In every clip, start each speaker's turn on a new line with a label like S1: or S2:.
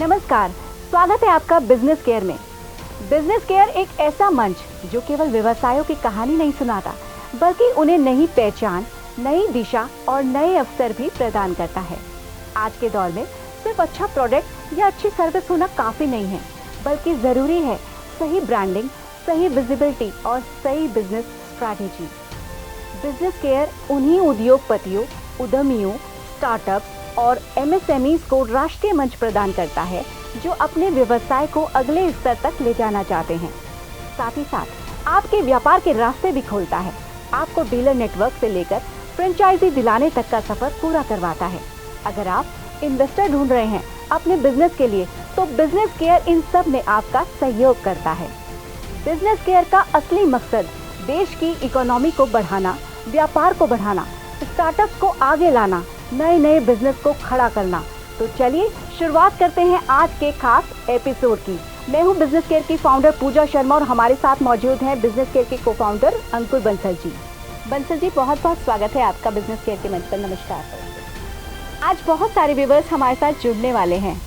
S1: नमस्कार, स्वागत है आपका बिजनेस केयर में। बिजनेस केयर एक ऐसा मंच जो केवल व्यवसायों की कहानी नहीं सुनाता, बल्कि उन्हें नई पहचान, नई दिशा और नए अवसर भी प्रदान करता है। आज के दौर में सिर्फ अच्छा प्रोडक्ट या अच्छी सर्विस होना काफ़ी नहीं है, बल्कि ज़रूरी है सही ब्रांडिंग, सही विजिबिलिटी और सही बिजनेस स्ट्रैटेजी। बिजनेस केयर उन्हीं उद्योगपतियों, उद्यमियों, स्टार्टअप्स और एमएसएमईज को राष्ट्रीय मंच प्रदान करता है जो अपने व्यवसाय को अगले स्तर तक ले जाना चाहते हैं। साथ ही साथ आपके व्यापार के रास्ते भी खोलता है, आपको डीलर नेटवर्क से लेकर फ्रेंचाइजी दिलाने तक का सफर पूरा करवाता है। अगर आप इन्वेस्टर ढूंढ रहे हैं अपने बिजनेस के लिए, तो बिजनेस केयर इन सब में आपका सहयोग करता है। बिजनेस केयर का असली मकसद देश की इकोनॉमी को बढ़ाना, व्यापार को बढ़ाना, स्टार्टअप्स को आगे लाना, नए नए बिजनेस को खड़ा करना। तो चलिए शुरुआत करते हैं आज के खास एपिसोड की। मैं हूं बिजनेस केयर की फाउंडर पूजा शर्मा और हमारे साथ मौजूद हैं बिजनेस केयर के को-फाउंडर अंकुर बंसल जी। बंसल जी, बहुत बहुत स्वागत है आपका बिजनेस केयर के मंच पर। नमस्कार। आज बहुत सारे व्यूअर्स हमारे साथ जुड़ने वाले हैं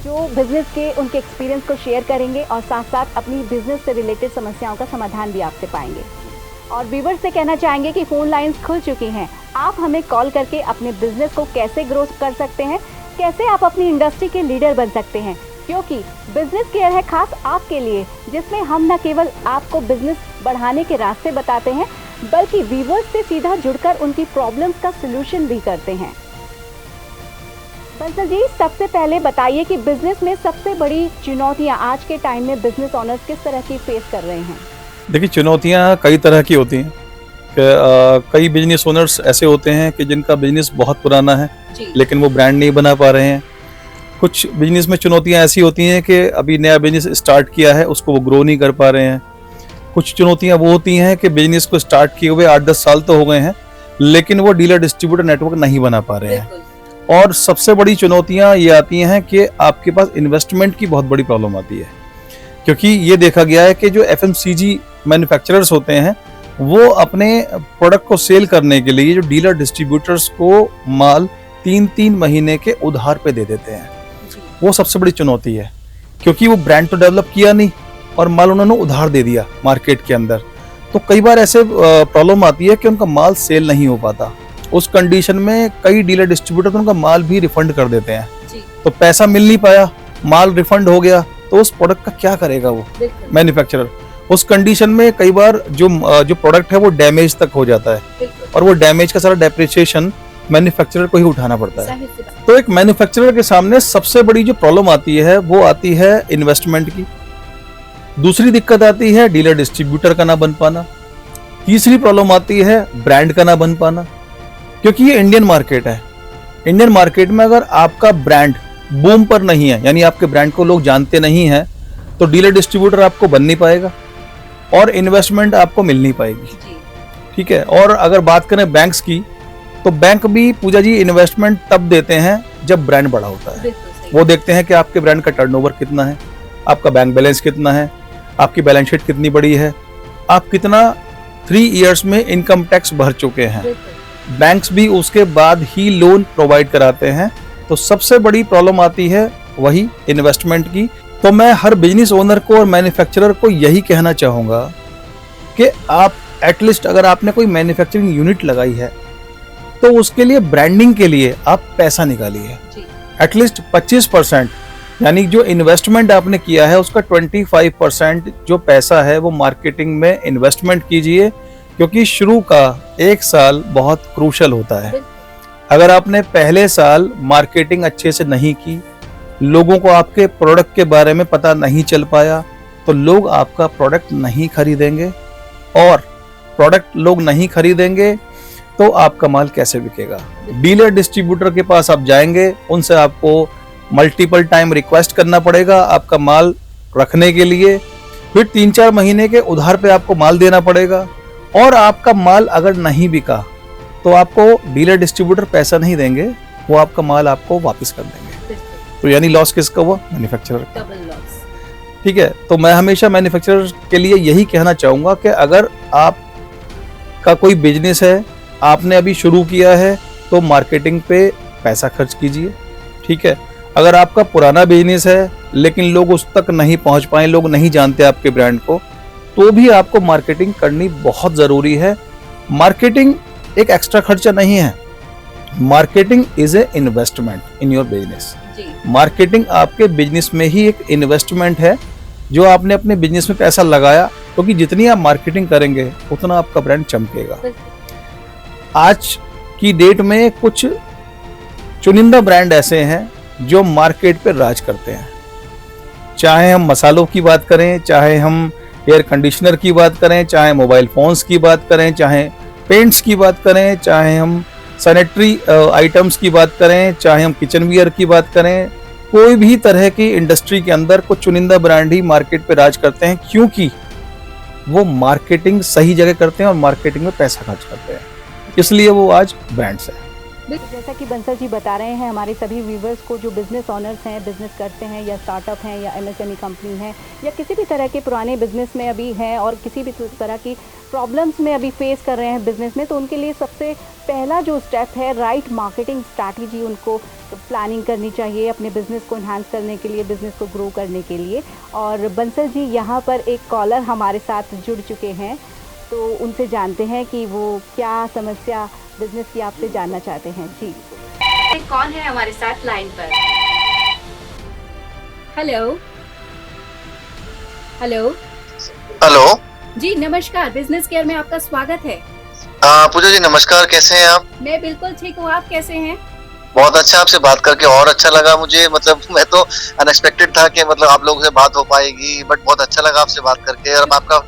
S1: जो बिजनेस के उनके एक्सपीरियंस को शेयर करेंगे और साथ साथ अपनी बिजनेस से रिलेटेड समस्याओं का समाधान भी आपसे पाएंगे। और व्यूअर्स से कहना चाहेंगे कि फ़ोन लाइंस खुल चुकी हैं, आप हमें कॉल करके अपने बिजनेस को कैसे ग्रो कर सकते हैं, कैसे आप अपनी इंडस्ट्री के लीडर बन सकते हैं, क्योंकि बिजनेस केयर है खास आपके लिए, जिसमें हम न केवल आपको बिजनेस बढ़ाने के रास्ते बताते हैं, बल्कि व्यूअर्स से सीधा जुड़कर उनकी प्रॉब्लम्स का सलूशन भी करते हैं। बंसल जी, सबसे पहले बताइए कि बिजनेस में सबसे बड़ी चुनौतियां आज के टाइम में बिजनेस ओनर्स किस तरह की फेस कर रहे हैं?
S2: देखिए, चुनौतियां कई तरह की होती हैं। कई बिजनेस ओनर्स ऐसे होते हैं कि जिनका बिजनेस बहुत पुराना है लेकिन वो ब्रांड नहीं बना पा रहे हैं। कुछ बिजनेस में चुनौतियां ऐसी होती हैं कि अभी नया बिजनेस स्टार्ट किया है, उसको वो ग्रो नहीं कर पा रहे हैं। कुछ चुनौतियां वो होती हैं कि बिजनेस को स्टार्ट किए हुए 8-10 साल तो हो गए हैं, लेकिन वो डीलर डिस्ट्रीब्यूटर नेटवर्क नहीं बना पा रहे हैं। और सबसे बड़ी चुनौतियां ये आती हैं कि आपके पास इन्वेस्टमेंट की बहुत बड़ी प्रॉब्लम आती है, क्योंकि ये देखा गया है कि जो एफएमसीजी मैन्युफैक्चरर्स होते हैं वो अपने प्रोडक्ट को सेल करने के लिए जो डीलर डिस्ट्रीब्यूटर्स को माल 3-3 महीने के उधार पे दे देते हैं। वो सबसे बड़ी चुनौती है, क्योंकि वो ब्रांड तो डेवलप किया नहीं और माल उन्होंने उधार दे दिया मार्केट के अंदर। तो कई बार ऐसे प्रॉब्लम आती है कि उनका माल सेल नहीं हो पाता। उस कंडीशन में कई डीलर डिस्ट्रीब्यूटर तो उनका माल भी रिफंड कर देते हैं। तो पैसा मिल नहीं पाया, माल रिफंड हो गया, तो उस प्रोडक्ट का क्या करेगा वो मैन्युफैक्चरर? उस कंडीशन में कई बार जो प्रोडक्ट है वो डैमेज तक हो जाता है और वो डैमेज का सारा डेप्रिसिएशन मैन्युफैक्चरर को ही उठाना पड़ता है। तो एक मैन्युफैक्चरर के सामने सबसे बड़ी जो प्रॉब्लम आती है वो आती है इन्वेस्टमेंट की। दूसरी दिक्कत आती है डीलर डिस्ट्रीब्यूटर का ना बन पाना। तीसरी प्रॉब्लम आती है ब्रांड का ना बन पाना, क्योंकि ये इंडियन मार्केट है। इंडियन मार्केट में अगर आपका ब्रांड बूम पर नहीं है, यानी आपके ब्रांड को लोग जानते नहीं हैं, तो डीलर डिस्ट्रीब्यूटर आपको बन नहीं पाएगा और इन्वेस्टमेंट आपको मिल नहीं पाएगी। ठीक है। और अगर बात करें बैंक्स की, तो बैंक भी पूजा जी इन्वेस्टमेंट तब देते हैं जब ब्रांड बड़ा होता है। वो देखते हैं कि आपके ब्रांड का टर्नओवर कितना है, आपका बैंक बैलेंस कितना है, आपकी बैलेंस शीट कितनी बड़ी है, आप कितना 3 इयर्स में इनकम टैक्स भर चुके हैं। बैंक्स भी उसके बाद ही लोन प्रोवाइड कराते हैं। तो सबसे बड़ी प्रॉब्लम आती है वही इन्वेस्टमेंट की। तो मैं हर बिजनेस ओनर को और मैन्युफैक्चरर को यही कहना चाहूँगा कि आप एटलीस्ट अगर आपने कोई मैन्युफैक्चरिंग यूनिट लगाई है तो उसके लिए ब्रांडिंग के लिए आप पैसा निकालिए। एटलीस्ट 25%, यानी जो इन्वेस्टमेंट आपने किया है उसका 25% जो पैसा है वो मार्केटिंग में इन्वेस्टमेंट कीजिए, क्योंकि शुरू का 1 साल बहुत क्रूशल होता है। अगर आपने पहले साल मार्केटिंग अच्छे से नहीं की, लोगों को आपके प्रोडक्ट के बारे में पता नहीं चल पाया, तो लोग आपका प्रोडक्ट नहीं खरीदेंगे, और प्रोडक्ट लोग नहीं खरीदेंगे तो आपका माल कैसे बिकेगा? डीलर डिस्ट्रीब्यूटर के पास आप जाएंगे, उनसे आपको मल्टीपल टाइम रिक्वेस्ट करना पड़ेगा आपका माल रखने के लिए, फिर 3-4 महीने के उधार पे आपको माल देना पड़ेगा, और आपका माल अगर नहीं बिका तो आपको डीलर डिस्ट्रीब्यूटर पैसा नहीं देंगे, वो आपका माल आपको वापस कर देंगे। तो यानी लॉस किसका हुआ? मैन्युफैक्चरर का। ठीक है। तो मैं हमेशा मैन्युफैक्चरर के लिए यही कहना चाहूँगा कि अगर आपका कोई बिजनेस है, आपने अभी शुरू किया है, तो मार्केटिंग पे पैसा खर्च कीजिए। ठीक है। अगर आपका पुराना बिजनेस है लेकिन लोग उस तक नहीं पहुंच पाए, लोग नहीं जानते आपके ब्रांड को, तो भी आपको मार्केटिंग करनी बहुत ज़रूरी है। मार्केटिंग एक एक्स्ट्रा खर्चा नहीं है, marketing is a investment in your business. Marketing आपके बिजनेस में ही एक इन्वेस्टमेंट है जो आपने अपने बिजनेस में पैसा लगाया, क्योंकि जितनी आप मार्केटिंग करेंगे उतना आपका ब्रांड चमकेगा। आज की डेट में कुछ चुनिंदा ब्रांड ऐसे हैं जो मार्केट पे राज करते हैं, चाहे हम मसालों की बात करें, चाहे हम एयर कंडीशनर की बात करें, चाहे मोबाइल फोन्स की बात करें, चाहे पेंट्स की बात करें, चाहे हम सैनिटरी आइटम्स की बात करें, चाहे हम किचन वियर की बात करें। कोई भी तरह की इंडस्ट्री के अंदर कुछ चुनिंदा ब्रांड ही मार्केट पे राज करते हैं, क्योंकि वो मार्केटिंग सही जगह करते हैं और मार्केटिंग में पैसा खर्च करते हैं, इसलिए वो आज ब्रांड्स हैं।
S1: जैसा कि बंसल जी बता रहे हैं हमारे सभी व्यूवर्स को, जो बिज़नेस ऑनर्स हैं, बिज़नेस करते हैं या स्टार्टअप हैं या एमएसएमई कंपनी है या किसी भी तरह के पुराने बिज़नेस में अभी हैं और किसी भी तरह की प्रॉब्लम्स में अभी फेस कर रहे हैं बिज़नेस में, तो उनके लिए सबसे पहला जो स्टेप है राइट मार्केटिंग स्ट्रैटेजी उनको प्लानिंग करनी चाहिए अपने बिज़नेस को इन्हांस करने के लिए, बिज़नेस को ग्रो करने के लिए। और बंसल जी यहाँ पर एक कॉलर हमारे साथ जुड़ चुके हैं, तो उनसे जानते हैं कि वो क्या समस्या बिजनेस की आपसे जानना चाहते हैं। जी कौन है हमारे साथ लाइन पर? हेलो हेलो
S3: हेलो
S1: जी नमस्कार, बिजनेस केयर में आपका स्वागत है।
S3: पूजा जी नमस्कार, कैसे हैं आप?
S1: मैं बिल्कुल ठीक हूँ, आप कैसे हैं?
S3: बहुत अच्छा, आपसे बात करके और अच्छा लगा मुझे। मतलब मैं तो अनएक्सपेक्टेड था कि मतलब आप लोगों से बात हो पाएगी, बट बहुत अच्छा लगा आपसे बात करके। और आपका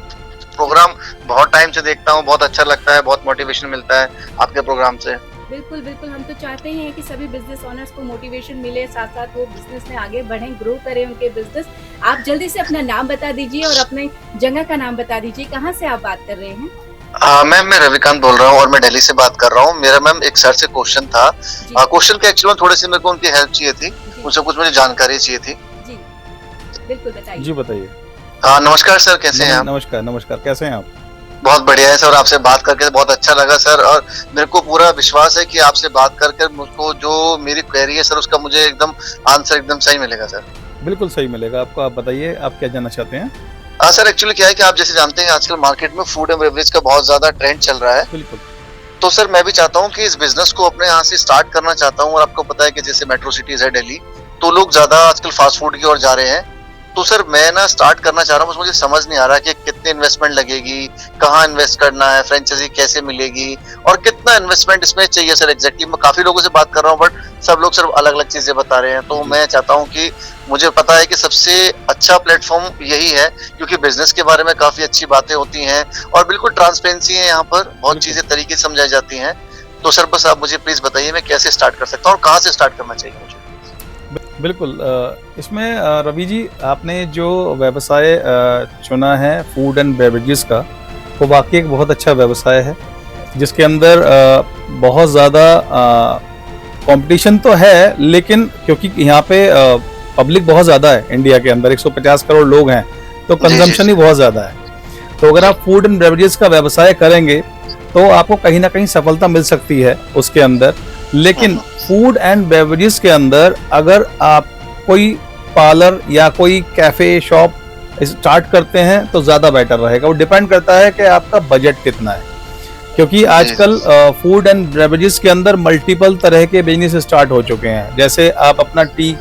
S3: प्रोग्राम बहुत टाइम से देखता हूँ, बहुत अच्छा लगता है, बहुत मोटिवेशन मिलता है आपके प्रोग्राम से।
S1: बिल्कुल बिल्कुल, हम तो चाहते हैं कि सभी बिजनेस ओनर्स को मोटिवेशन मिले, साथ साथ वो बिजनेस में आगे बढ़ें, ग्रो करें उनके बिजनेस। आप जल्दी से अपना नाम बता दीजिए और अपने जगह का नाम बता दीजिए, कहाँ से आप बात कर रहे हैं?
S3: मैम मैं रविकांत बोल रहा हूँ और मैं दिल्ली से बात कर रहा हूँ। मेरा मैम एक सर से क्वेश्चन था, क्वेश्चन के एक्चुअली थोड़ी सी मेरे को उनकी हेल्प चाहिए थी, उनसे कुछ मुझे जानकारी चाहिए थी।
S1: जी बिल्कुल बताइए।
S2: जी बताइए।
S3: नमस्कार सर, कैसे हैं आप?
S2: नमस्कार नमस्कार, कैसे हैं आप?
S3: बहुत बढ़िया है सर, आपसे बात करके बहुत अच्छा लगा सर, और मेरे को पूरा विश्वास है कि आपसे बात करके मुझको जो मेरी क्वेरी है सर उसका मुझे एकदम आंसर एकदम सही मिलेगा सर।
S2: बिल्कुल सही मिलेगा आपको। आप बताइए आप क्या जानना चाहते हैं?
S3: सर एक्चुअली क्या है कि आप जैसे जानते हैं आजकल मार्केट में फूड एंड बेवरेज का बहुत ज्यादा ट्रेंड चल रहा है।
S2: बिल्कुल।
S3: तो सर मैं भी चाहता हूँ कि इस बिजनेस को अपने यहाँ से स्टार्ट करना चाहता हूँ, और आपको पता है कि जैसे मेट्रो सिटीज है दिल्ली, तो लोग ज्यादा आजकल फास्ट फूड की ओर जा रहे हैं। तो सर मैं ना स्टार्ट करना चाह रहा हूँ, मुझे समझ नहीं आ रहा कि कितनी इन्वेस्टमेंट लगेगी, कहाँ इन्वेस्ट करना है, फ्रेंचाइजी कैसे मिलेगी और कितना इन्वेस्टमेंट इसमें चाहिए सर एग्जैक्टली। मैं काफी लोगों से बात कर रहा हूँ बट सब लोग सिर्फ अलग अलग चीजें बता रहे हैं। तो मैं चाहता हूँ कि मुझे पता है कि सबसे अच्छा प्लेटफॉर्म यही है, क्योंकि बिजनेस के बारे में काफी अच्छी बातें होती हैं और बिल्कुल ट्रांसपेरेंसी है यहाँ पर, बहुत चीजें तरीके से समझाई जाती हैं। तो सर बस आप मुझे प्लीज बताइए मैं कैसे स्टार्ट कर सकता हूँ और कहाँ से स्टार्ट करना चाहिए मुझे?
S2: बिल्कुल। इसमें रवि जी आपने जो व्यवसाय चुना है फूड एंड बेवरेजेस का, वो वाकई एक बहुत अच्छा व्यवसाय है जिसके अंदर बहुत ज़्यादा कंपटीशन तो है, लेकिन क्योंकि यहाँ पे पब्लिक बहुत ज़्यादा है, इंडिया के अंदर 150 करोड़ लोग हैं, तो कंजम्पशन ही बहुत ज़्यादा है। तो अगर आप फूड एंड बेवरेजेस का व्यवसाय करेंगे तो आपको कहीं ना कहीं सफलता मिल सकती है उसके अंदर। लेकिन फूड एंड बेवरेजेस के अंदर अगर आप कोई पार्लर या कोई कैफे शॉप स्टार्ट करते हैं तो ज़्यादा बेटर रहेगा। वो डिपेंड करता है कि आपका बजट कितना है, क्योंकि आजकल फूड एंड बेवरेजेस के अंदर मल्टीपल तरह के बिजनेस स्टार्ट हो चुके हैं। जैसे आप अपना टी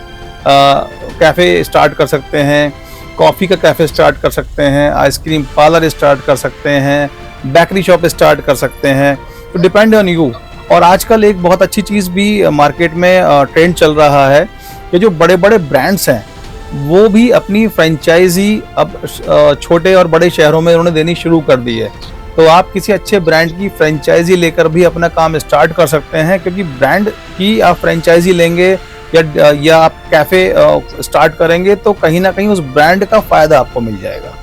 S2: कैफ़े स्टार्ट कर सकते हैं, कॉफ़ी का कैफ़े स्टार्ट कर सकते हैं, आइसक्रीम पार्लर स्टार्ट कर सकते हैं, बेकरी शॉप स्टार्ट कर सकते हैं। तो डिपेंड ऑन यू। और आजकल एक बहुत अच्छी चीज़ भी मार्केट में ट्रेंड चल रहा है कि जो बड़े बड़े ब्रांड्स हैं वो भी अपनी फ्रेंचाइजी अब छोटे और बड़े शहरों में उन्होंने देनी शुरू कर दी है। तो आप किसी अच्छे ब्रांड की फ्रेंचाइजी लेकर भी अपना काम स्टार्ट कर सकते हैं, क्योंकि ब्रांड की आप फ्रेंचाइजी लेंगे या आप कैफ़े स्टार्ट करेंगे तो कहीं ना कहीं उस ब्रांड का फ़ायदा आपको मिल जाएगा।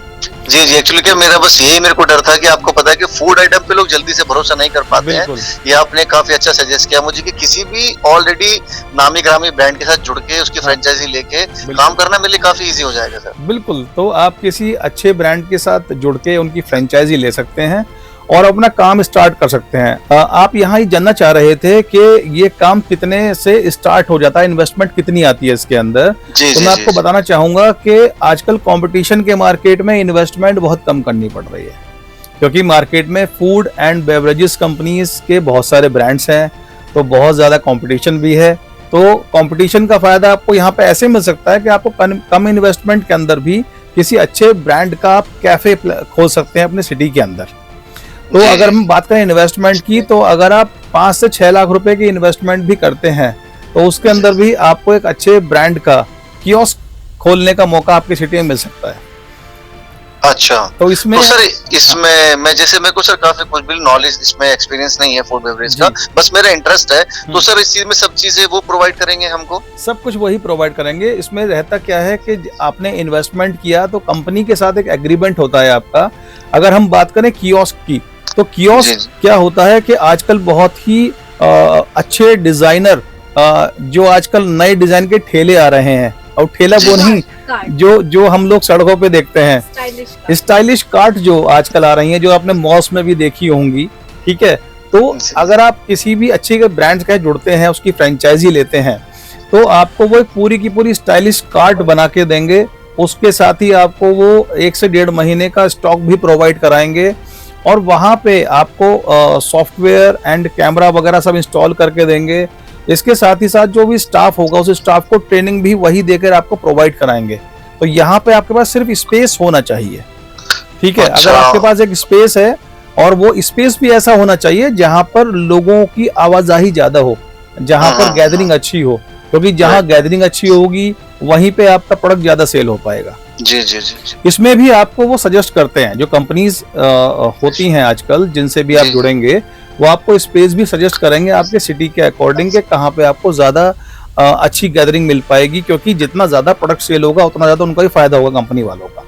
S3: जी जी, एक्चुअली क्या मेरा बस यही मेरे को डर था कि आपको पता है कि फूड आइटम पे लोग जल्दी से भरोसा नहीं कर पाते हैं। ये आपने काफी अच्छा सजेस्ट किया मुझे कि किसी भी ऑलरेडी नामी ग्रामी ब्रांड के साथ जुड़ के उसकी फ्रेंचाइजी लेके काम करना मेरे लिए काफी इजी हो जाएगा सर।
S2: बिल्कुल। तो आप किसी अच्छे ब्रांड के साथ जुड़ के उनकी फ्रेंचाइजी ले सकते हैं और अपना काम स्टार्ट कर सकते हैं। आप यहाँ ही जानना चाह रहे थे कि ये काम कितने से स्टार्ट हो जाता है, इन्वेस्टमेंट कितनी आती है इसके अंदर। तो मैं आपको बताना चाहूंगा कि आजकल कंपटीशन के मार्केट में इन्वेस्टमेंट बहुत कम करनी पड़ रही है, क्योंकि मार्केट में फूड एंड बेवरेजेस कंपनीज के बहुत सारे ब्रांड्स हैं, तो बहुत ज़्यादा कंपटीशन भी है। तो कंपटीशन का फायदा आपको यहाँ पे ऐसे मिल सकता है कि आपको कम इन्वेस्टमेंट के अंदर भी किसी अच्छे ब्रांड का आप कैफे खोल सकते हैं अपने सिटी के अंदर। तो अगर हम बात करें इन्वेस्टमेंट की, तो अगर आप 5 से 6 लाख रुपए की इन्वेस्टमेंट भी करते हैं तो उसके अंदर भी आपको एक अच्छे ब्रांड का कियोस्क खोलने का मौका आपकी सिटी में मिल सकता है।
S3: अच्छा,
S2: तो इसमें
S3: तो सर इसमें मेरे को सर काफी कुछ भी नॉलेज इसमें एक्सपीरियंस नहीं है फूड बेवरेज का, बस मेरा इंटरेस्ट है। तो सर इस चीज में सब चीजें वो प्रोवाइड करेंगे हमको? सब
S2: कुछ वही प्रोवाइड करेंगे। इसमें रहता क्या है कि आपने इन्वेस्टमेंट किया तो कंपनी के साथ एक एग्रीमेंट होता है आपका। अगर हम बात करें कियोस्क की, तो कियोस्क क्या होता है कि आजकल बहुत ही अच्छे डिजाइनर जो आजकल नए डिजाइन के ठेले आ रहे हैं, और ठेला वो नहीं जो हम लोग सड़कों पे देखते हैं, स्टाइलिश कार्ट जो आजकल आ रही हैं, जो आपने मॉल्स में भी देखी होंगी, ठीक है। तो अगर आप किसी भी अच्छे के ब्रांड के जुड़ते हैं, उसकी फ्रेंचाइजी लेते हैं, तो आपको वो एक पूरी की पूरी स्टाइलिश कार्ट बना के देंगे। उसके साथ ही आपको वो 1 से 1.5 महीने का स्टॉक भी प्रोवाइड कराएंगे, और वहां पे आपको सॉफ्टवेयर एंड कैमरा वगैरह सब इंस्टॉल करके देंगे। इसके साथ ही साथ जो भी स्टाफ होगा, उस स्टाफ को ट्रेनिंग भी वही देकर आपको प्रोवाइड कराएंगे। तो यहाँ पे आपके पास सिर्फ स्पेस होना चाहिए, ठीक है। अगर आपके पास एक स्पेस है, और वो स्पेस भी ऐसा होना चाहिए जहाँ पर लोगों की आवाजाही ज्यादा हो, जहाँ पर गैदरिंग अच्छी हो, क्योंकि जहाँ गैदरिंग अच्छी होगी वहीं पे आपका प्रोडक्ट ज्यादा सेल हो पाएगा।
S3: जी जी जी।
S2: इसमें भी आपको वो सजेस्ट करते हैं, जो कंपनीज होती हैं आजकल जिनसे भी आप जुड़ेंगे, वो आपको स्पेस भी सजेस्ट करेंगे आपके सिटी के अकॉर्डिंग के कहाँ पे आपको ज्यादा अच्छी गैदरिंग मिल पाएगी, क्योंकि जितना ज्यादा प्रोडक्ट सेल होगा उतना ज्यादा उनका ही फायदा होगा कंपनी वालों का।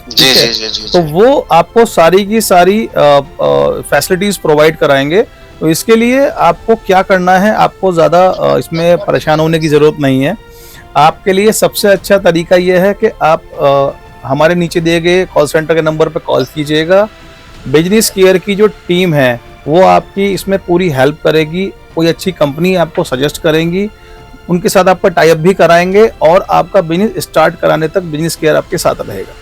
S3: जी जी जी जी।
S2: तो वो आपको सारी की सारी फैसिलिटीज प्रोवाइड कराएंगे। तो इसके लिए आपको क्या करना है, आपको ज्यादा इसमें परेशान होने की जरूरत नहीं है। आपके लिए सबसे अच्छा तरीका यह है कि आप हमारे नीचे दिए गए कॉल सेंटर के नंबर पर कॉल कीजिएगा। बिजनेस केयर की जो टीम है वो आपकी इसमें पूरी हेल्प करेगी, कोई अच्छी कंपनी आपको सजेस्ट करेंगी, उनके साथ आपका टाई अप भी कराएंगे, और आपका बिजनेस स्टार्ट कराने तक बिजनेस केयर आपके साथ रहेगा।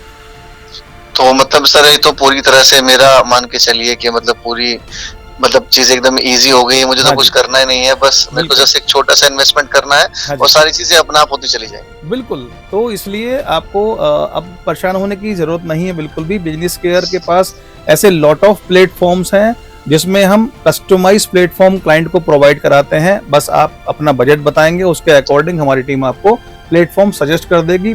S3: तो मतलब सर ये तो पूरी तरह से मेरा मान के चलिए कि मतलब चीज एकदम इजी हो गई है, मुझे तो कुछ करना ही नहीं है, बस मेरे को जस्ट एक छोटा सा इन्वेस्टमेंट करना है और सारी चीजें अपने आप होती चली जाएंगी।
S2: बिल्कुल, तो इसलिए आपको अब परेशान होने की जरूरत नहीं है बिल्कुल भी। बिजनेस केयर के पास ऐसे लॉट ऑफ प्लेटफॉर्म्स हैं जिसमें हम कस्टमाइज प्लेटफॉर्म क्लाइंट को प्रोवाइड कराते हैं। बस आप अपना बजट बताएंगे, उसके अकॉर्डिंग हमारी टीम आपको प्लेटफॉर्म सजेस्ट कर देगी।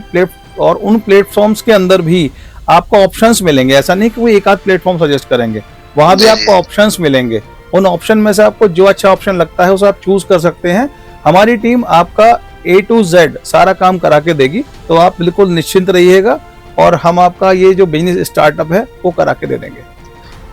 S2: और उन प्लेटफॉर्म्स के अंदर भी आपको ऑप्शंस मिलेंगे, ऐसा नहीं कि वो एक आध प्लेटफॉर्म सजेस्ट करेंगे, वहां भी आपको ऑप्शंस मिलेंगे। उन ऑप्शन में से आपको जो अच्छा ऑप्शन लगता है उसे आप चूज कर सकते हैं। हमारी टीम आपका A to Z सारा काम करा के देगी, तो आप बिल्कुल निश्चिंत रहिएगा, और हम आपका ये जो बिजनेस स्टार्टअप है वो करा के दे देंगे।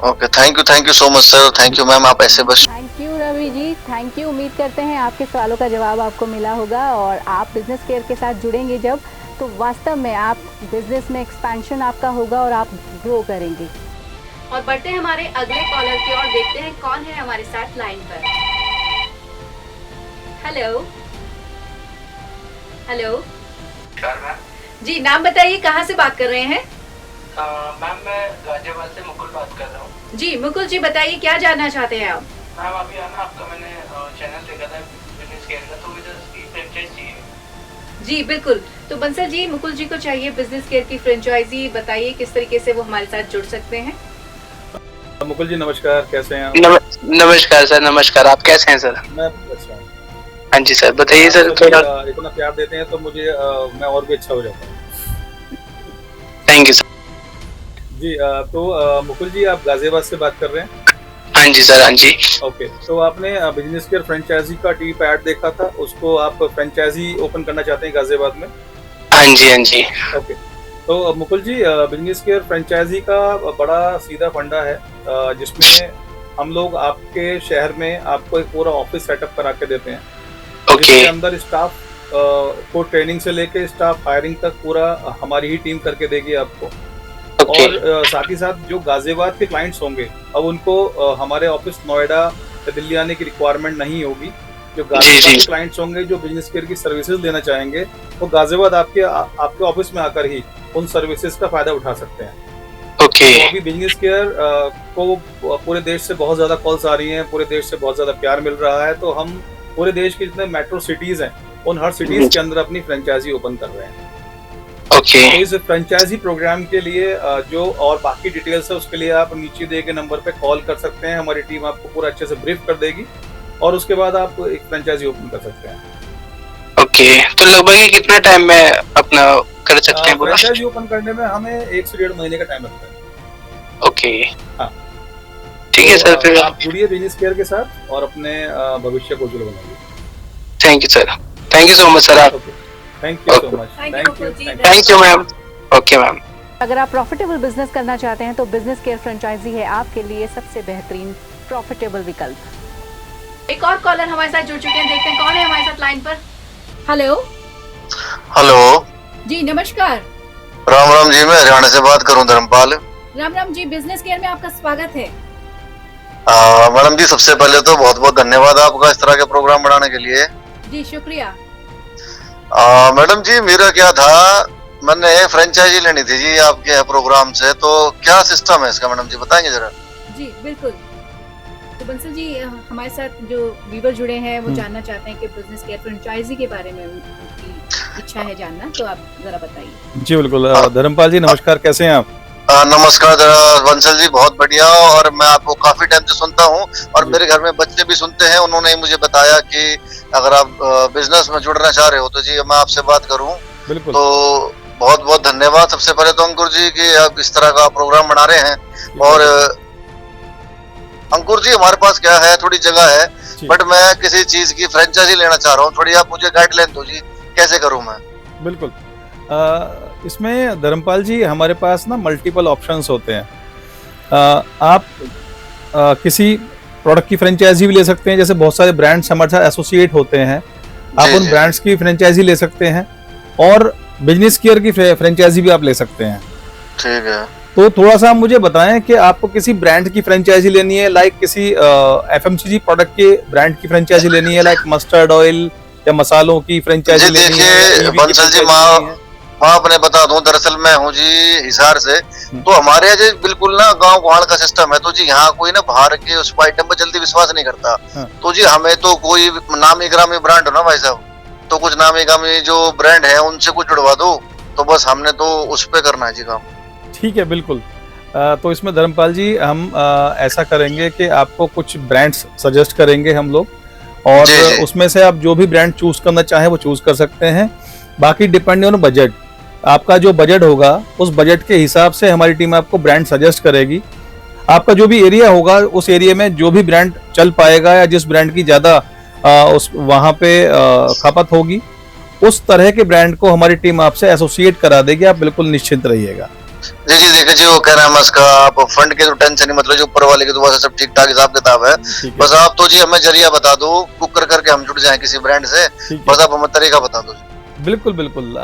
S3: Okay, thank you so much sir, thank you ma'am, आप ऐसे बस।
S1: Thank you Ravi ji, thank you. उम्मीद करते हैं आपके सवालों का जवाब आपको मिला होगा, और आप बिजनेस केयर के साथ जुड़ेंगे जब, तो वास्तव में आप बिजनेस में एक्सपेंशन आपका होगा और आप ग्रो करेंगे। और बढ़ते हैं हमारे अगले कॉलर की ओर, देखते हैं कौन है हमारे साथ लाइन पर। हेलो हेलो जी, नाम बताइए, कहाँ से बात कर रहे हैं?
S4: मैम मैं गाजियाबाद से मुकुल बात कर रहा हूँ।
S1: जी मुकुल जी, बताइए क्या जानना चाहते हैं आप?
S4: मैम अभी आना आपका मैंने चैनल देखा था बिजनेस केयर का, तो मुझे उसकी फ्रेंचाइज चाहिए।
S1: जी बिल्कुल, तो बंसल जी, मुकुल जी को चाहिए बिजनेस केयर की फ्रेंचाइजी, बताइए किस तरीके से वो हमारे साथ जुड़ सकते हैं।
S2: मुकुल जी नमस्कार, कैसे हैं आप?
S4: नमस्कार सर, नमस्कार, आप कैसे हैं सर?
S2: मैं अच्छा हूँ।
S4: हाँ जी सर, बताइए सर। थोड़ा
S2: इतना प्यार देते हैं तो मुझे मैं और भी अच्छा हो जाता हूँ।
S4: Thank you sir.
S2: जी तो मुकुल जी आप गाजियाबाद से बात कर रहे हैं?
S4: हाँ जी सर, हाँ जी।
S2: ओके, तो आपने बिजनेस केयर फ्रेंचाइजी का टीवी ऐड देखा था, उसको आप फ्रेंचाइजी ओपन करना चाहते हैं गाजियाबाद में?
S4: हाँ जी, हाँ जी।
S2: ओके, तो मुकुल जी बिजनेस केयर फ्रेंचाइजी का बड़ा सीधा फंडा है, जिसमें हम लोग आपके शहर में आपको एक पूरा ऑफिस सेटअप करा के देते हैं। जिसके अंदर स्टाफ को ट्रेनिंग से लेके स्टाफ हायरिंग तक पूरा हमारी ही टीम करके देगी आपको।
S5: ओके।
S2: और साथ ही साथ जो गाजियाबाद के क्लाइंट्स होंगे, अब उनको हमारे ऑफिस नोएडा या दिल्ली आने की रिक्वायरमेंट नहीं होगी। जो गाजियाबाद के क्लाइंट्स होंगे जो बिजनेस केयर की सर्विसेज लेना चाहेंगे, वो गाजियाबाद आपके ऑफिस में आकर ही उन सर्विसेज का फायदा उठा सकते हैं।
S5: ओके।
S2: तो अभी बिजनेस केयर को पूरे देश से बहुत ज्यादा कॉल्स आ रही हैं, पूरे देश से बहुत ज्यादा प्यार मिल रहा है, तो हम पूरे देश के जितने मेट्रो सिटीज हैं उन हर सिटीज के अंदर अपनी फ्रेंचाइजी ओपन कर रहे हैं।
S5: ओके।
S2: तो इस फ्रेंचाइजी प्रोग्राम के लिए जो और बाकी डिटेल्स है उसके लिए आप नीचे दिए गए नंबर पे कॉल कर सकते हैं। हमारी टीम आपको पूरा अच्छे से ब्रीफ कर देगी और उसके बाद आप एक फ्रेंचाइजी ओपन कर सकते हैं।
S5: ओके, तो लगभग ये कितना टाइम में अपना कर सकते हैं पूरा?
S2: फ्रेंचाइजी ओपन करने में हमें 1 से 1.5 महीने का टाइम लगता है।
S5: ओके।
S2: हाँ,
S5: ठीक है सर, फिर
S2: आप जुड़िए बिजनेस केयर के साथ और अपने भविष्य को उज्जवल बनाइए।
S5: Thank you sir, thank you so much sir. आप
S2: thank you so much.
S5: Thank you ma'am. Okay ma'am.
S1: अगर आप प्रॉफिटेबल बिजनेस करना चाहते हैं तो बिजनेस केयर फ्रेंचाइजी है आपके लिए सबसे बेहतरीन प्रॉफिटेबल विकल्प।
S6: एक और कॉलर हमारे साथ जुड़ चुके हैं, देखते हैं कौन है हमारे साथ लाइन पर। हेलो।
S3: हेलो
S6: जी नमस्कार।
S3: राम राम जी, मैं हरियाणा से बात करूं, धर्मपाल।
S6: राम राम जी, बिजनेस केयर में आपका स्वागत है।
S3: मैडम जी, सबसे पहले तो बहुत बहुत धन्यवाद आपका इस तरह के प्रोग्राम बनाने के लिए।
S6: जी शुक्रिया।
S3: मैडम जी, मेरा क्या था, मैंने फ्रेंचाइजी लेनी थी जी आपके प्रोग्राम से, तो क्या सिस्टम है इसका मैडम जी, बताएंगे जरा।
S6: जी बिल्कुल। तो बंसल जी, हमारे साथ जो व्यूअर जुड़े हैं वो जानना चाहते हैं कि बिजनेस केयर फ्रेंचाइजी के बारे में उनकी इच्छा है जानना, तो आप जरा बताइए।
S2: जी बिल्कुल। धर्मपाल जी नमस्कार, कैसे हैं आप?
S3: नमस्कार बंसल जी, बहुत बढ़िया। और मैं आपको काफी टाइम से सुनता हूँ और मेरे घर में बच्चे भी सुनते हैं। उन्होंने मुझे बताया कि अगर आप बिजनेस में जुड़ना चाह रहे हो तो जी मैं आपसे बात करूँ।
S2: बिल्कुल।
S3: तो बहुत बहुत धन्यवाद सबसे पहले तो अंकुर जी कि आप इस तरह का प्रोग्राम बना रहे हैं। और अंकुर जी, हमारे पास क्या है, थोड़ी जगह है, बट मैं किसी चीज की फ्रेंचाइजी लेना चाह रहा हूँ, थोड़ी आप मुझे गाइडलाइन दो जी, कैसे करूँ मैं?
S2: बिल्कुल। इसमें धर्मपाल जी हमारे पास ना मल्टीपल ऑप्शंस होते हैं। आप किसी प्रोडक्ट की फ्रेंचाइजी भी ले सकते हैं, जैसे बहुत सारे ब्रांड्स हमारे साथ एसोसिएट होते हैं, आप उन ब्रांड्स की फ्रेंचाइजी ले सकते हैं, और बिजनेस केयर की फ्रेंचाइजी भी आप ले सकते हैं।
S3: ठीक है।
S2: तो थोड़ा सा मुझे बताएं कि आपको किसी ब्रांड की फ्रेंचाइजी लेनी है, लाइक किसी एफएमसीजी प्रोडक्ट के ब्रांड की फ्रेंचाइजी लेनी है, लाइक मस्टर्ड ऑयल या मसालों की फ्रेंचाइजी लेनी है?
S3: देखिए बंसल जी, मैं अपने बता दूं, दरअसल मैं हूँ जी हिसार से। तो हमारे यहाँ जो बिल्कुल ना गांव गुहाड़ का सिस्टम है, तो जी यहाँ कोई ना बाहर के उस आइटम पर जल्दी विश्वास नहीं करता। तो जी हमें तो कोई नामी ग्रामी ब्रांड हो ना भाई साहब, तो कुछ नामी ग्रामी जो ब्रांड है उनसे कुछ जुड़वा दो, तो बस हमने तो उस पे करना है जी काम।
S2: ठीक है, बिल्कुल। तो इसमें धर्मपाल जी हम ऐसा करेंगे कि आपको कुछ ब्रांड्स सजेस्ट करेंगे हम लोग, और उसमें से आप जो भी ब्रांड चूज करना चाहें वो चूज कर सकते हैं। बाकी डिपेंड ऑन बजट, आपका जो बजट होगा उस बजट के हिसाब से हमारी टीम आपको ब्रांड सजेस्ट करेगी। आपका जो भी एरिया होगा उस एरिया में जो भी ब्रांड चल पाएगा या जिस ब्रांड की ज्यादा उस वहां पे खपत होगी, उस तरह के ब्रांड को हमारी टीम आपसे एसोसिएट करा देगी। आप बिल्कुल निश्चिंत रहिएगा।
S3: जी जी, देखिए जी, वो कह रहा है इसका आप फंड के तो टेंशन नहीं, मतलब जो ऊपर वाले की दुआ से सब ठीक ठाक हिसाब किताब है। बस आप तो जी हमें जरिया बता दो, कुक करके हम जुड़ जाएं किसी ब्रांड से, बस आप हमें तरीका बता दो।
S2: बिल्कुल बिल्कुल।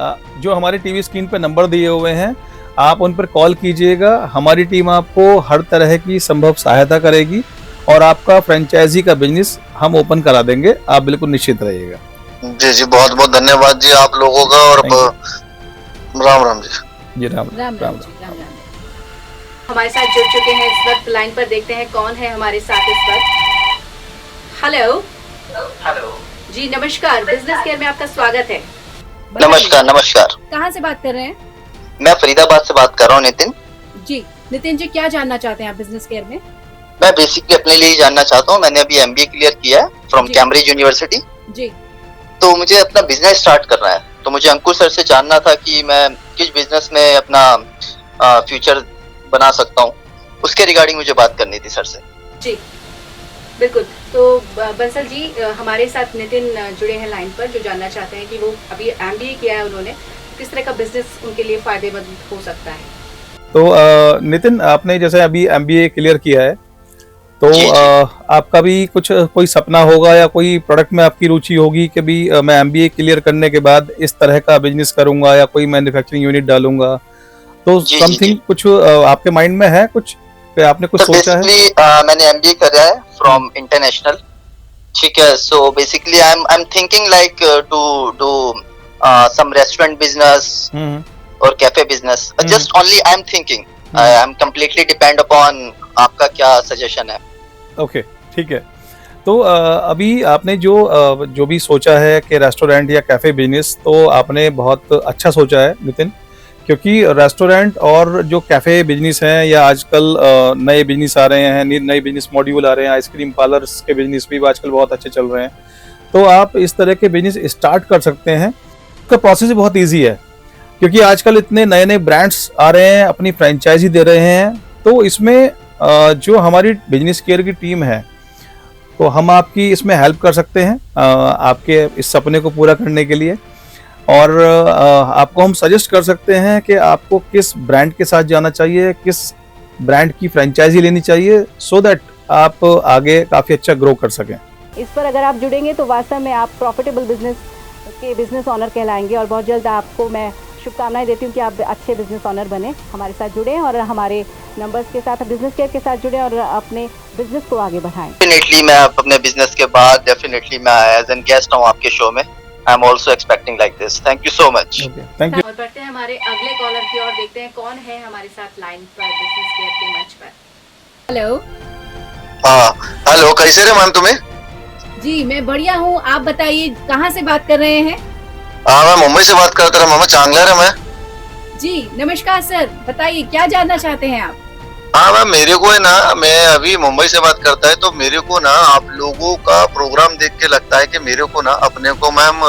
S2: जो हमारे टीवी स्क्रीन पे नंबर दिए हुए हैं, आप उन पर कॉल कीजिएगा। हमारी टीम आपको हर तरह की संभव सहायता करेगी और आपका फ्रेंचाइजी का बिजनेस हम ओपन करा देंगे। आप बिल्कुल निश्चित रहिएगा।
S3: जी जी, बहुत बहुत धन्यवाद जी आप लोगों का, और राम राम जी।
S2: जी राम
S6: राम राम जी, राम राम। हमारे साथ जुड़ चुके हैं इस वक्त लाइन पर, देखते हैं कौन है हमारे साथ इस वक्त। हेलो।
S4: हेलो
S6: जी नमस्कार, बिजनेस केयर में आपका स्वागत है।
S5: नमस्कार। नमस्कार,
S6: कहाँ से बात कर रहे हैं?
S5: मैं फरीदाबाद से बात कर रहा हूँ, नितिन
S6: जी। नितिन जी, क्या जानना चाहते हैं आप बिजनेस केयर में?
S5: मैं बेसिकली अपने लिए जानना चाहता हूँ। मैंने अभी एमबीए क्लियर किया है फ्रॉम कैम्ब्रिज यूनिवर्सिटी
S6: जी।
S5: तो मुझे अपना बिजनेस स्टार्ट करना है, तो मुझे अंकुर सर से जानना था कि मैं किस बिजनेस में अपना फ्यूचर बना सकता हूँ, उसके रिगार्डिंग मुझे बात करनी थी सर से।
S6: जी बिल्कुल। तो बंसल जी, हमारे साथ नितिन जुड़े हैं लाइन पर, जो जानना चाहते हैं कि वो अभी एमबीए किया है उन्होंने, किस तरह का बिजनेस उनके लिए फायदेमंद हो सकता है।
S2: तो नितिन, आपने जैसे अभी एमबीए क्लियर किया है, तो आपका भी कुछ कोई सपना होगा या कोई प्रोडक्ट में आपकी रुचि होगी कि भी मैं एमबीए क्लियर करने के बाद इस तरह का बिजनेस करूंगा या कोई मैन्युफैक्चरिंग यूनिट डालूंगा। तो
S5: जी,
S2: समथिंग
S5: जी।
S2: कुछ आपके माइंड में है, कुछ कि आपने कुछ
S5: तो
S2: सोचा है?
S5: बेसिकली मैंने एमबीए करा है फ्रॉम इंटरनेशनल, ठीक है। So basically I am thinking like to do some restaurant business
S2: hmm
S5: और cafe business,
S2: hmm
S5: just only I am thinking, I am completely depend upon आपका क्या सजेशन है।
S2: ओके, ठीक है। तो अभी आपने जो भी सोचा है कि रेस्टोरेंट या कैफ़े बिजनेस, तो आपने बहुत अच्छा सोचा है नितिन, क्योंकि रेस्टोरेंट और जो कैफ़े बिजनेस हैं या आजकल नए बिजनेस आ रहे हैं, नए बिजनेस मॉड्यूल आ रहे हैं, आइसक्रीम पार्लर्स के बिजनेस भी आजकल बहुत अच्छे चल रहे हैं। तो आप इस तरह के बिजनेस स्टार्ट कर सकते हैं। इसका प्रोसेस बहुत ईजी है, क्योंकि आजकल इतने नए नए ब्रांड्स आ रहे हैं, अपनी फ्रेंचाइजी दे रहे हैं। तो इसमें जो हमारी बिजनेस केयर की टीम है, तो हम आपकी इसमें हेल्प कर सकते हैं आपके इस सपने को पूरा करने के लिए। और आपको हम सजेस्ट कर सकते हैं कि आपको किस ब्रांड के साथ जाना चाहिए, किस ब्रांड की फ्रेंचाइजी लेनी चाहिए, सो दैट आप आगे काफ़ी अच्छा ग्रो कर सकें।
S1: इस पर अगर आप जुड़ेंगे तो वास्तव में आप प्रॉफिटेबल बिजनेस के बिजनेस ऑनर कहलाएंगे। और बहुत जल्द आपको मैं शुभकामनाएं देती हूँ कि आप अच्छे बिजनेस ऑनर बने, हमारे साथ जुड़ें और हमारे नंबर्स के साथ, बिजनेस केयर के साथ जुड़ें और अपने बिजनेस को आगे बढ़ाएं।
S5: डेफिनेटली मैं अपने बिजनेस के बाद डेफिनेटली मैं एज एन गेस्ट हूँ आपके शो में। I am also expecting like this. Thank you so much.
S2: Thank you.
S6: और बढ़ते हैं हमारे अगले कॉलर की ओर, देखते हैं कौन है हमारे साथ लाइन पर बिजनेस केयर के मंच पर। हेलो
S3: हाँ हेलो, कैसे रे मैम तुम्हें?
S6: जी, मैं बढ़िया हूँ, आप बताइए कहाँ से बात कर रहे हैं?
S3: हाँ मैं मुंबई से बात करता रहा मामा, चांगला रे मैं।
S6: जी नमस्कार सर, बताइए क्या जानना चाहते हैं आप?
S3: हाँ मैम, मेरे को है ना, मैं अभी मुंबई से बात करता है, तो मेरे को ना आप लोगों का प्रोग्राम देख के लगता है कि मेरे को ना अपने को मैम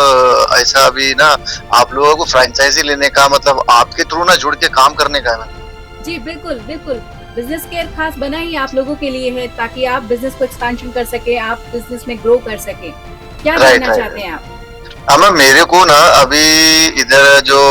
S3: ऐसा अभी ना आप लोगों को फ्रेंचाइजी लेने का, मतलब आपके थ्रू ना जुड़ के काम करने का है मैम।
S6: जी बिल्कुल बिल्कुल, बिजनेस केयर खास बना ही आप लोगों के लिए है ताकि आप बिजनेस को एक्सपेंशन कर सके, आप बिजनेस में ग्रो कर सके। क्या
S3: Right,
S6: जानना
S3: right.
S6: चाहते हैं आप?
S3: हाँ मैम, मेरे को ना अभी इधर जो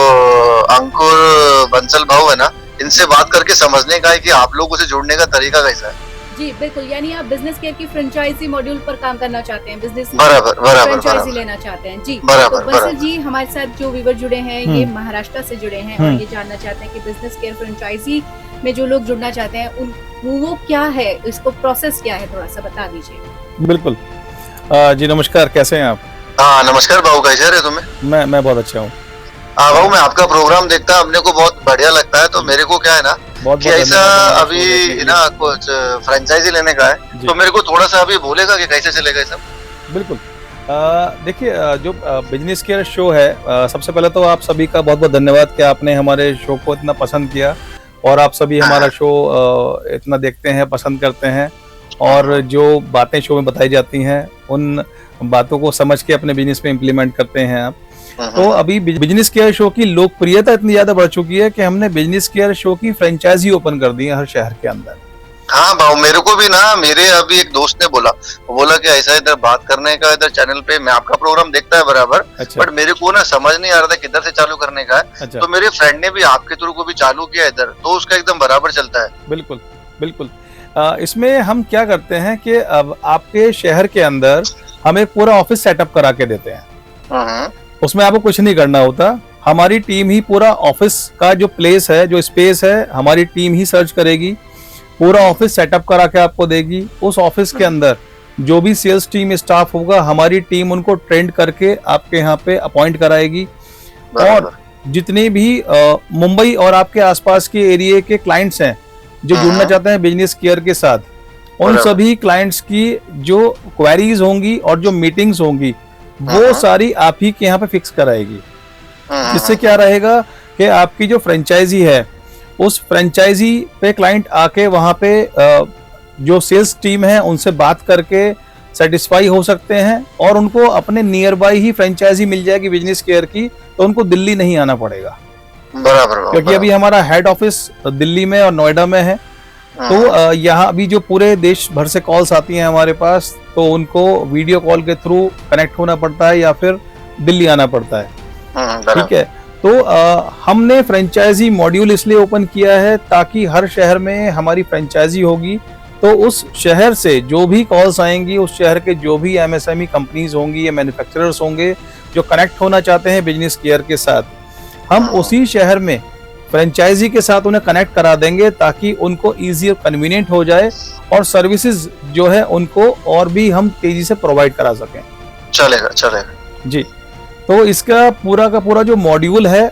S3: अंकुर बंसल भाऊ है ना, इनसे बात करके समझने का है कि आप लोगों से जुड़ने का तरीका कैसा है।
S6: जी बिल्कुल, यानी आप बिजनेस केयर की फ्रेंचाइजी मॉड्यूल पर काम करना चाहते हैं, बिजनेस
S3: बराबर बराबर
S6: फ्रेंचाइजी
S3: बराबर
S6: लेना चाहते हैं। जी
S3: बराबर,
S6: तो बंसल
S3: बराबर।
S6: जी हमारे साथ जो व्यूवर जुड़े हैं ये महाराष्ट्र से जुड़े हैं और ये जानना चाहते हैं कि बिजनेस केयर फ्रेंचाइजी में जो लोग जुड़ना चाहते हैं उन वो क्या है, इसको प्रोसेस क्या है, थोड़ा सा बता दीजिए।
S2: बिल्कुल। जी नमस्कार, कैसे हैं आप?
S3: हाँ नमस्कार भाऊ, कैसे रहे तुम्हें?
S2: मैं बहुत अच्छा हूँ।
S3: हाँ भाऊ, मैं आपका प्रोग्राम देखता हूँ, अपने को बहुत बढ़िया लगता है। तो मेरे को क्या है ना
S2: बहुत
S3: कि ऐसा अभी ना कुछ फ्रेंचाइजी लेने का है, तो मेरे को थोड़ा सा अभी बोलेगा कि कैसे चलेगा ये सब?
S2: बिल्कुल। देखिए, जो बिजनेस केयर शो है, सबसे पहले तो आप सभी का बहुत बहुत धन्यवाद कि आपने हमारे शो को इतना पसंद किया और आप सभी हमारा शो इतना देखते हैं, पसंद करते हैं और जो बातें शो में बताई जाती हैं उन बातों को समझ के अपने बिजनेस में इम्प्लीमेंट करते हैं आप। तो अभी बिजनेस केयर शो की लोकप्रियता इतनी ज्यादा बढ़ चुकी है कि हमने बिजनेस केयर शो की फ्रेंचाइजी ओपन कर दी है हर शहर के अंदर।
S3: हाँ भाऊ, मेरे को भी ना मेरे अभी एक दोस्त ने बोला कि ऐसा इधर बात करने का, इधर चैनल पे मैं आपका प्रोग्राम देखता है बराबर।
S2: अच्छा।
S3: बट मेरे को ना समझ नहीं आ रहा था किधर से चालू करने का है।
S2: अच्छा।
S3: तो मेरे फ्रेंड ने भी आपके थ्रू को भी चालू किया इधर, तो उसका एकदम बराबर चलता है।
S2: बिल्कुल बिल्कुल। इसमें हम क्या करते हैं कि अब आपके शहर के अंदर हम एक पूरा ऑफिस सेटअप करा के देते हैं। उसमें आपको कुछ नहीं करना होता, हमारी टीम ही पूरा ऑफिस का जो प्लेस है, जो स्पेस है, हमारी टीम ही सर्च करेगी, पूरा ऑफिस सेटअप करा के आपको देगी। उस ऑफिस के अंदर जो भी सेल्स टीम स्टाफ होगा, हमारी टीम उनको ट्रेंड करके आपके यहाँ पे अपॉइंट कराएगी। और जितने भी मुंबई और आपके आसपास के एरिया के क्लाइंट्स हैं जो जुड़ना चाहते हैं बिजनेस केयर के साथ, उन सभी क्लाइंट्स की जो क्वेरीज होंगी और जो मीटिंग्स होंगी वो सारी आप ही के यहाँ पे फिक्स कराएगी। जिससे क्या रहेगा कि आपकी जो फ्रेंचाइजी है उस फ्रेंचाइजी पे क्लाइंट आके वहाँ पे जो सेल्स टीम है उनसे बात करके सेटिस्फाई हो सकते हैं और उनको अपने नियर बाई ही फ्रेंचाइजी मिल जाएगी बिजनेस केयर की, तो उनको दिल्ली नहीं आना पड़ेगा।
S3: बराबर।
S2: क्योंकि अभी हमारा हेड ऑफिस दिल्ली में और नोएडा में है। तो यहाँ अभी जो पूरे देश भर से कॉल्स आती हैं हमारे पास, तो उनको वीडियो कॉल के थ्रू कनेक्ट होना पड़ता है या फिर दिल्ली आना पड़ता है। ठीक है। तो हमने फ्रेंचाइजी मॉड्यूल इसलिए ओपन किया है ताकि हर शहर में हमारी फ्रेंचाइजी होगी, तो उस शहर से जो भी कॉल्स आएंगी, उस शहर के जो भी एमएसएमई कंपनीज होंगी या मैन्युफैक्चरर्स होंगे जो कनेक्ट होना चाहते हैं बिजनेस केयर के साथ, हम उसी शहर में फ्रेंचाइजी के साथ उन्हें कनेक्ट करा देंगे ताकि उनको ईजी और कन्वीनियंट हो जाए और सर्विसेज जो है उनको और भी हम तेजी से प्रोवाइड करा सकें।
S3: चलेगा चलेगा
S2: जी, तो इसका पूरा का पूरा जो मॉड्यूल है,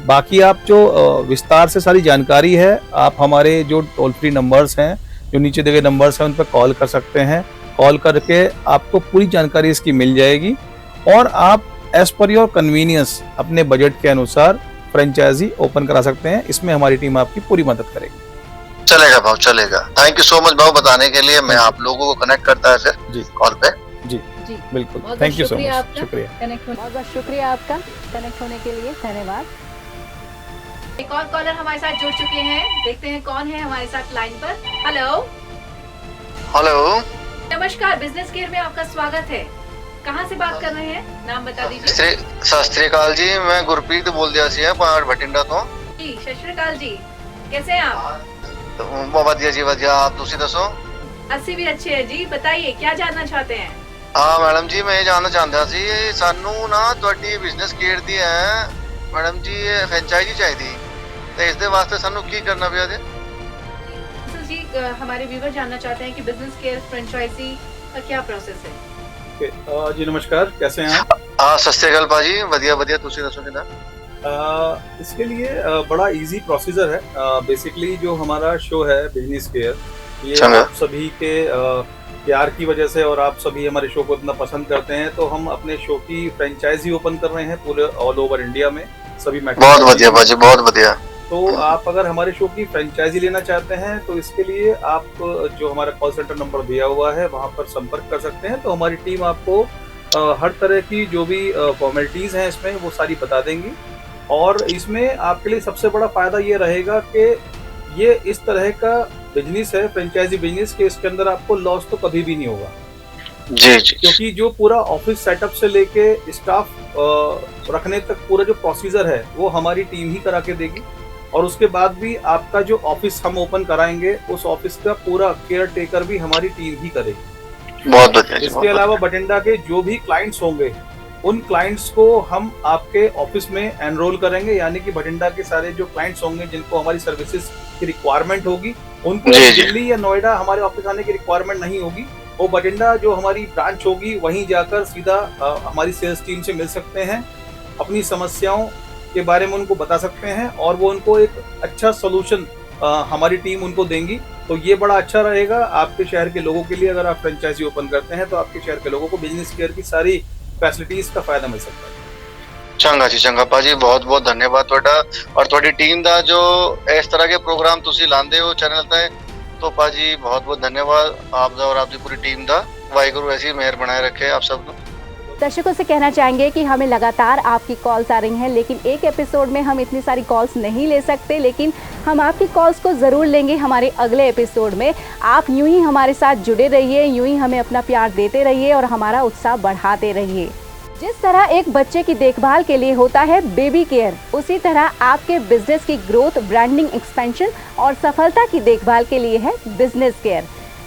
S2: बाकी आप जो विस्तार से सारी जानकारी है आप हमारे जो टोल फ्री नंबर्स हैं, जो नीचे दिए गए नंबर्स हैं, उन पर कॉल कर सकते हैं। कॉल करके आपको पूरी जानकारी इसकी मिल जाएगी और आप एज पर योर कन्वीनियंस अपने बजट के अनुसार फ्रेंचाइजी ओपन करा सकते हैं। इसमें हमारी टीम आपकी पूरी मदद करेगी।
S3: चलेगा भाव, चलेगा। थैंक यू सो मच भाव बताने के लिए। मैं आप लोगों को कनेक्ट करता है फिर
S2: जी
S3: कॉल पे।
S2: जी
S6: जी
S2: बिल्कुल,
S6: बहुत
S2: थैंक यू सो
S6: शुक्रिया
S2: मच।
S6: आपका।
S2: शुक्रिया,
S6: कनेक्ट होने
S1: बहुत बहुत शुक्रिया आपका कनेक्ट होने के लिए, धन्यवाद।
S6: एक और कॉलर हमारे साथ जुड़ चुके हैं, देखते हैं कौन है हमारे साथ लाइन पर। हेलो,
S3: हेलो,
S6: नमस्कार, बिजनेस केयर में आपका स्वागत है। कहाँ से बात कर रहे हैं, नाम बता दीजिए।
S3: सत श्री अकाल जी, मैं गुरप्रीत बोल दिया सी है पहाड़ भटिंडा तो
S6: जी। सत श्री अकाल जी, कैसे हैं आप?
S3: वधिया जी वधिया, आप तुसी दसो।
S6: अस्सी भी अच्छे हैं जी, बताइए क्या जानना चाहते हैं?
S3: हाँ मैडम जी, मैं ये जानना चाहता सी सानू ना ਤੁਹਾਡੀ बिजनेस केयर दी है मैडम जी फ्रेंचाइजी चाहिए तो इसके वास्ते सानू की करना पिया दे?
S6: जी, हमारे व्यूवर जानना चाहते हैं कि बिजनेस केयर फ्रेंचाइजी का क्या प्रोसेस है।
S2: जी नमस्कार, कैसे हैं आप?
S3: हाँ सत श्री अकाल भाजी, वधिया वधिया, तुसी दसो किदा?
S2: इसके लिए बड़ा इजी प्रोसीजर है। बेसिकली जो हमारा शो है बिजनेस केयर, ये आप सभी के प्यार की वजह से और आप सभी हमारे शो को इतना पसंद करते हैं तो हम अपने शो की फ्रेंचाइजी ओपन कर रहे हैं पूरे ऑल ओवर इंडिया में, सभी मेट्रो।
S3: बहुत बढ़िया भाजी, बहुत बढ़िया।
S2: तो आप अगर हमारे शो की फ्रेंचाइजी लेना चाहते हैं तो इसके लिए आप जो हमारा कॉल सेंटर नंबर दिया हुआ है वहां पर संपर्क कर सकते हैं। तो हमारी टीम आपको हर तरह की जो भी फॉर्मेलिटीज हैं इसमें वो सारी बता देंगी। और इसमें आपके लिए सबसे बड़ा फायदा ये रहेगा कि ये इस तरह का बिजनेस है, फ्रेंचाइजी बिजनेस, के इसके अंदर आपको लॉस तो कभी भी नहीं होगा।
S3: जी जी,
S2: क्योंकि जो पूरा ऑफिस सेटअप से लेके स्टाफ रखने तक पूरा जो प्रोसीजर है वो हमारी टीम ही करा के देगी। और उसके बाद भी आपका जो ऑफिस हम ओपन कराएंगे उस ऑफिस का पूरा केयर टेकर भी हमारी टीम ही करेगी।
S3: बहुत बढ़िया।
S2: इसके अलावा बठिंडा के जो भी क्लाइंट्स होंगे उन क्लाइंट्स को हम आपके ऑफिस में एनरोल करेंगे, यानी कि बठिंडा के सारे जो क्लाइंट्स होंगे जिनको हमारी सर्विसेज की रिक्वायरमेंट होगी उनको दिल्ली या नोएडा हमारे ऑफिस आने की रिक्वायरमेंट नहीं होगी। वो बठिंडा जो हमारी ब्रांच होगी वहीं जाकर सीधा हमारी सेल्स टीम से मिल सकते हैं, अपनी समस्याओं के बारे में उनको बता सकते हैं और वो उनको एक अच्छा सोल्यूशन हमारी टीम उनको देंगी। तो ये बड़ा अच्छा रहेगा आपके शहर के लोगों के लिए। अगर आप फ्रेंचाइजी ओपन करते हैं तो आपके शहर के लोगों को बिजनेस केयर की सारी फैसिलिटीज का फायदा मिल सकता है।
S3: चंगा जी, चंगा भाजी, बहुत बहुत धन्यवाद ਤੁਹਾਡਾ और ਤੁਹਾਡੀ टीम ਦਾ जो इस तरह के प्रोग्राम ਤੁਸੀਂ ਲਾਉਂਦੇ ਹੋ चैनल ਤੇ। तो भाजी बहुत बहुत धन्यवाद आपका और आपकी पूरी टीम का। वाहिगुरु ऐसी मेहर बनाए रखे आप सब।
S1: दर्शकों से कहना चाहेंगे कि हमें लगातार आपकी कॉल्स आ रही हैं, लेकिन एक एपिसोड में हम इतनी सारी कॉल्स नहीं ले सकते, लेकिन हम आपकी कॉल्स को ज़रूर लेंगे हमारे अगले एपिसोड में। आप यूं ही हमारे साथ जुड़े रहिए, यूं ही हमें अपना प्यार देते रहिए और हमारा उत्साह बढ़ाते रहिए। जिस तरह एक बच्चे की देखभाल के लिए होता है बेबी केयर, उसी तरह आपके बिजनेस की ग्रोथ, ब्रांडिंग, एक्सपेंशन और सफलता की देखभाल के लिए है बिजनेस केयर।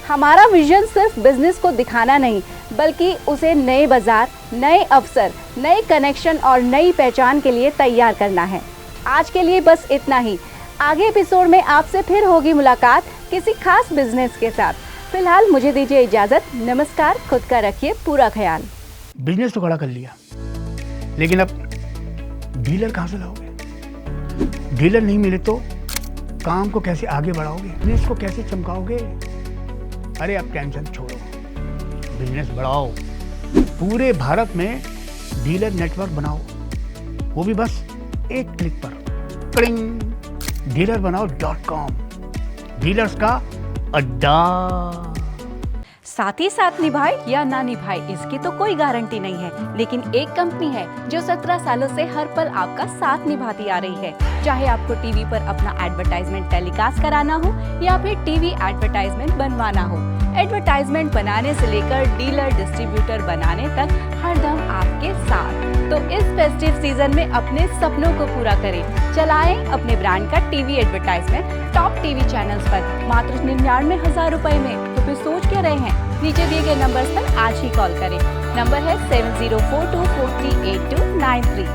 S1: हमारा विजन सिर्फ बिजनेस को दिखाना नहीं, बल्कि उसे नए बाजार, नए अवसर, नए कनेक्शन और नई पहचान के लिए तैयार करना है। आज के लिए बस इतना ही। आगे एपिसोड में आपसे फिर होगी मुलाकात किसी खास बिजनेस के साथ। फिलहाल मुझे दीजिए इजाजत। नमस्कार, खुद का रखिए पूरा ख्याल।
S7: बिजनेस तो खड़ा कर लिया, लेकिन अब डीलर कहाँ से लाओगे? डीलर नहीं मिले तो काम को कैसे आगे बढ़ाओगे? बिजनेस को कैसे चमकाओगे? अरे अब टेंशन छोड़ो, बिजनेस बढ़ाओ। पूरे भारत में डीलर नेटवर्क बनाओ, वो भी बस एक क्लिक पर। क्लिंग, dealerbanaao.com, डीलर्स का अड्डा।
S1: साथ ही साथ निभाए या ना निभाए इसकी तो कोई गारंटी नहीं है, लेकिन एक कंपनी है जो 17 सालों से हर पल आपका साथ निभाती आ रही है। चाहे आपको टीवी पर अपना एडवर्टाइजमेंट टेलीकास्ट कराना हो या फिर टीवी एडवर्टाइजमेंट बनवाना हो, एडवर्टाइजमेंट बनाने से लेकर डीलर डिस्ट्रीब्यूटर बनाने तक हरदम आपके साथ। तो इस फेस्टिव सीजन में अपने सपनों को पूरा करें। चलाएं अपने ब्रांड का TV advertisement top TV channels पर मात्र 99,000 रुपए में। तो फिर सोच क्या रहे हैं? नीचे दिए गए नंबर्स पर आज ही कॉल करें। नंबर है 7042438293।